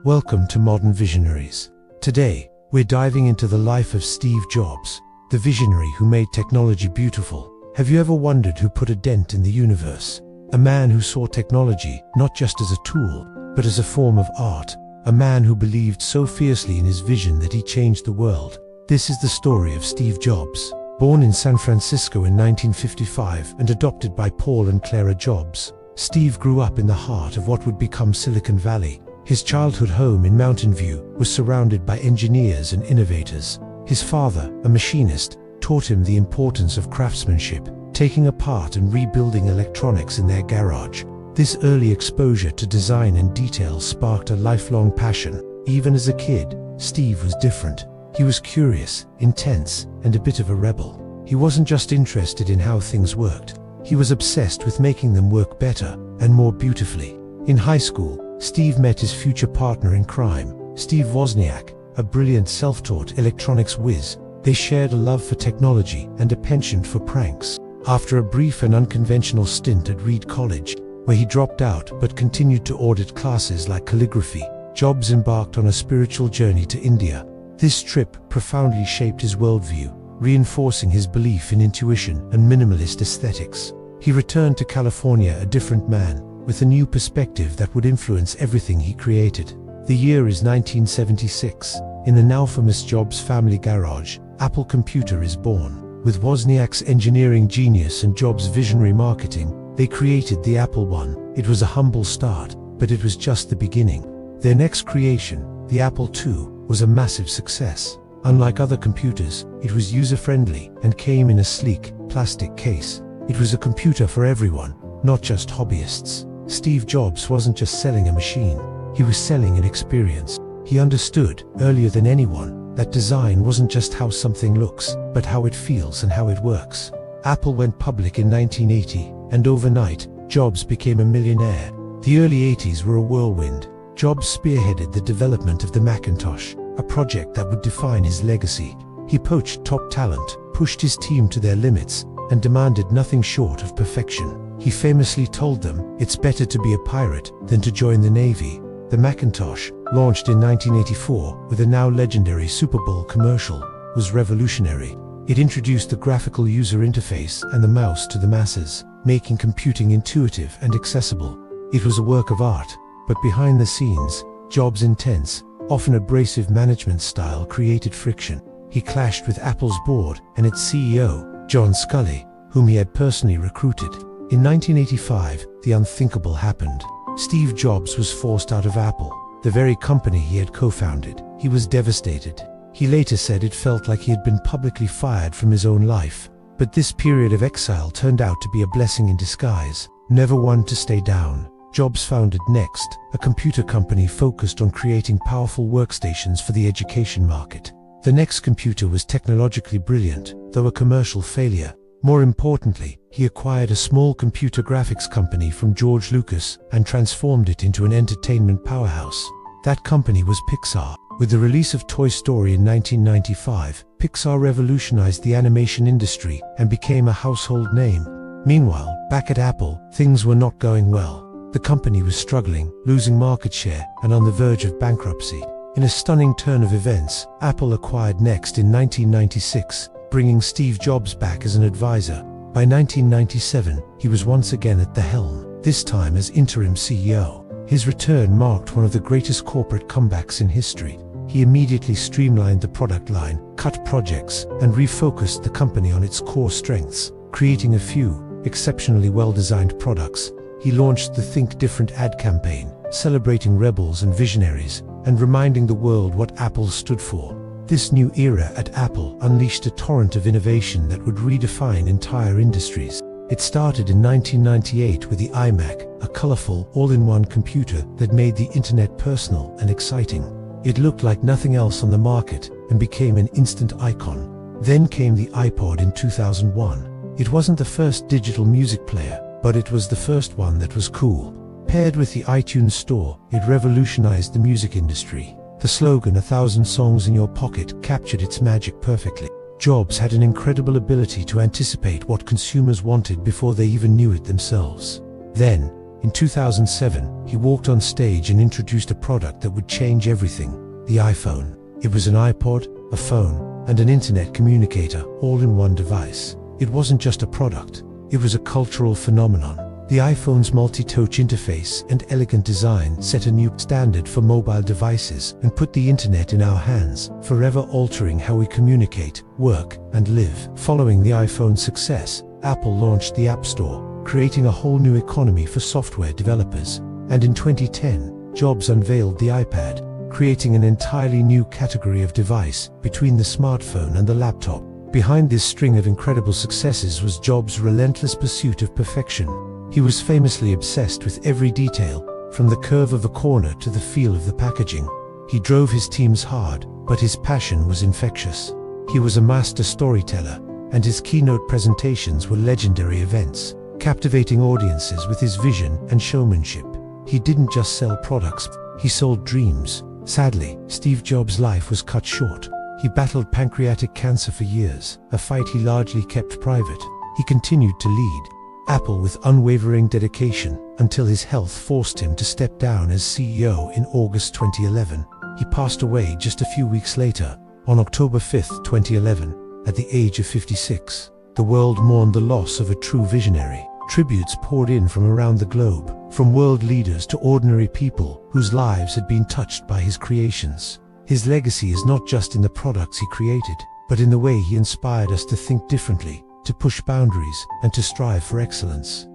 Welcome to Modern Visionaries. Today, we're diving into the life of Steve Jobs, the visionary who made technology beautiful. Have you ever wondered who put a dent in the universe? A man who saw technology not just as a tool, but as a form of art. A man who believed so fiercely in his vision that he changed the world. This is the story of Steve Jobs. Born in San Francisco in 1955 and adopted by Paul and Clara Jobs, Steve grew up in the heart of what would become Silicon Valley. His childhood home in Mountain View was surrounded by engineers and innovators. His father, a machinist, taught him the importance of craftsmanship, taking apart and rebuilding electronics in their garage. This early exposure to design and detail sparked a lifelong passion. Even as a kid, Steve was different. He was curious, intense, and a bit of a rebel. He wasn't just interested in how things worked. He was obsessed with making them work better and more beautifully. In high school, Steve met his future partner in crime, Steve Wozniak, a brilliant self-taught electronics whiz. They shared a love for technology and a penchant for pranks. After a brief and unconventional stint at Reed College, where he dropped out but continued to audit classes like calligraphy, Jobs embarked on a spiritual journey to India. This trip profoundly shaped his worldview, reinforcing his belief in intuition and minimalist aesthetics. He returned to California a different man, with a new perspective that would influence everything he created. The year is 1976. In the now famous Jobs family garage, Apple Computer is born. With Wozniak's engineering genius and Jobs' visionary marketing, they created the Apple I. It was a humble start, but it was just the beginning. Their next creation, the Apple II, was a massive success. Unlike other computers, it was user-friendly and came in a sleek, plastic case. It was a computer for everyone, not just hobbyists. Steve Jobs wasn't just selling a machine, he was selling an experience. He understood, earlier than anyone, that design wasn't just how something looks, but how it feels and how it works. Apple went public in 1980, and overnight, Jobs became a millionaire. The early 80s were a whirlwind. Jobs spearheaded the development of the Macintosh, a project that would define his legacy. He poached top talent, pushed his team to their limits, and demanded nothing short of perfection. He famously told them, "It's better to be a pirate than to join the Navy." The Macintosh, launched in 1984 with a now legendary Super Bowl commercial, was revolutionary. It introduced the graphical user interface and the mouse to the masses, making computing intuitive and accessible. It was a work of art, but behind the scenes, Jobs' intense, often abrasive management style created friction. He clashed with Apple's board and its CEO, John Sculley, whom he had personally recruited. In 1985, the unthinkable happened. Steve Jobs was forced out of Apple, the very company he had co-founded. He was devastated. He later said it felt like he had been publicly fired from his own life. But this period of exile turned out to be a blessing in disguise. Never one to stay down, Jobs founded Next, a computer company focused on creating powerful workstations for the education market. The Next computer was technologically brilliant, though a commercial failure. More importantly, he acquired a small computer graphics company from George Lucas and transformed it into an entertainment powerhouse. That company was Pixar. With the release of Toy Story in 1995, Pixar revolutionized the animation industry and became a household name. Meanwhile, back at Apple, things were not going well. The company was struggling, losing market share, and on the verge of bankruptcy. In a stunning turn of events, Apple acquired Next in 1996, bringing Steve Jobs back as an advisor. By 1997, he was once again at the helm, this time as interim CEO. His return marked one of the greatest corporate comebacks in history. He immediately streamlined the product line, cut projects, and refocused the company on its core strengths, creating a few exceptionally well-designed products. He launched the Think Different ad campaign, celebrating rebels and visionaries, and reminding the world what Apple stood for. This new era at Apple unleashed a torrent of innovation that would redefine entire industries. It started in 1998 with the iMac, a colorful, all-in-one computer that made the internet personal and exciting. It looked like nothing else on the market and became an instant icon. Then came the iPod in 2001. It wasn't the first digital music player, but it was the first one that was cool. Paired with the iTunes Store, it revolutionized the music industry. The slogan, 1,000 songs in your pocket, captured its magic perfectly. Jobs had an incredible ability to anticipate what consumers wanted before they even knew it themselves. Then, In 2007, he walked on stage and introduced a product that would change everything: the iPhone. It was an iPod, a phone, and an internet communicator, all in one device. It wasn't just a product, it was a cultural phenomenon. The iPhone's multi-touch interface and elegant design set a new standard for mobile devices and put the internet in our hands, forever altering how we communicate, work, and live. Following the iPhone's success, Apple launched the App Store, creating a whole new economy for software developers. And in 2010, Jobs unveiled the iPad, creating an entirely new category of device between the smartphone and the laptop. Behind this string of incredible successes was Jobs' relentless pursuit of perfection. He was famously obsessed with every detail, from the curve of a corner to the feel of the packaging. He drove his teams hard, but his passion was infectious. He was a master storyteller, and his keynote presentations were legendary events, captivating audiences with his vision and showmanship. He didn't just sell products, he sold dreams. Sadly, Steve Jobs' life was cut short. He battled pancreatic cancer for years, a fight he largely kept private. He continued to lead Apple with unwavering dedication until his health forced him to step down as CEO in August 2011. He passed away just a few weeks later, on October 5, 2011, at the age of 56. The world mourned the loss of a true visionary. Tributes poured in from around the globe, from world leaders to ordinary people whose lives had been touched by his creations. His legacy is not just in the products he created, but in the way he inspired us to think differently, to push boundaries, and to strive for excellence.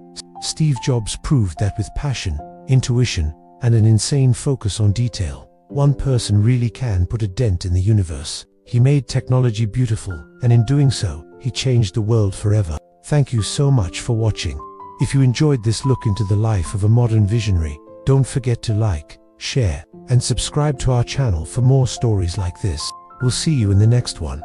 Steve Jobs proved that with passion, intuition, and an insane focus on detail, one person really can put a dent in the universe. He made technology beautiful, and in doing so, he changed the world forever. Thank you so much for watching. If you enjoyed this look into the life of a modern visionary, don't forget to like, share, and subscribe to our channel for more stories like this. We'll see you in the next one.